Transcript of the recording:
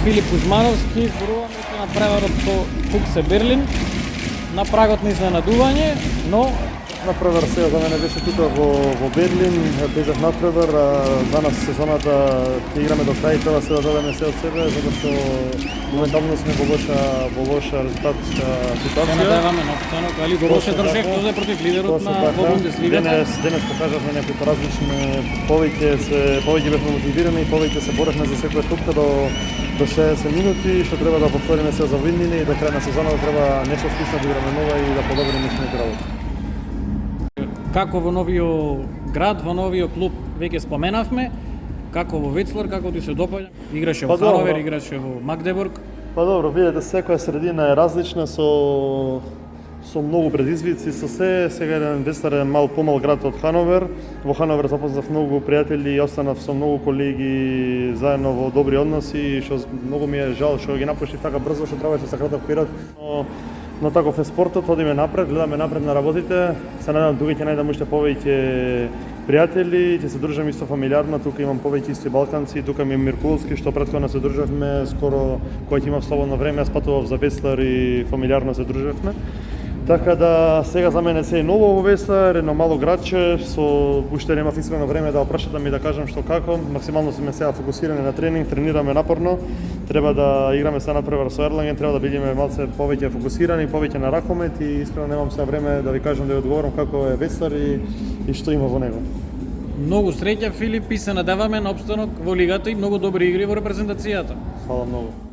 Филип Кузмановски, зборуваме се на преварот со Фуксе Берлин, на прагот на изненадување, но Напревар сега за мене беше тука во Берлин, бежав напревар, а за нас сезоната ќе играме до крај, треба се да дадеме се од себе, затоа што моментално сме во лоша резултатска се ситуација. надеваме на обстанок, али го лоше држевте против лидерот Точно на така. во Бундеслигата. Денес покажавме некои различни, повеќе бевме мотивирани и повеќе се боревме за секоја топка до 60 минути, што треба да повториме се за виднини и до крај на сезоната треба нешто слично да играме нова и да подобриме нешните работи. Како во новиот град, во новиот клуб веќе споменавме, како во Вецлар, како ти се допаѓа? Играше во добро. Хановер, играше во Магдебург. Па добро, видите, секоја средина е различна со многу предизвици, со се. Сега еден Вецлар е помал град од Хановер. Во Хановер запознав многу пријатели и останав со многу колеги заедно во добри односи, што многу ми е жал што ги напуштив така брзо, што требаше за краток период. Но таков е спортот, одиме напред, гледаме напред на работите. Се надевам тука ќе најдам уште повеќе пријатели, ќе се дружам исто фамилиарно, тука имам повеќе исти балканци, тука ми е Миркулски, што претходно се дружевме, скоро кога ќе имав слободно време, јас патував за Вецлар и фамилиарно се дружевме. Така да сега за мене се е ново во Вецлар, едно мало градче, со уште немав искрено време да опрашатам и да кажам што како. Максимално сме сега фокусирани на тренинг, тренираме напорно. Треба да играме сега напревар со Ерлаген, треба да бидеме малце повеќе фокусирани, повеќе на ракомет и искрено немам сега време да ви кажам да ви одговорам како е Вецлар и што има во него. Многу среќа, Филип, и се надеваме на обстанок во лигата и многу добри игри во репрезентацијата. Фала многу.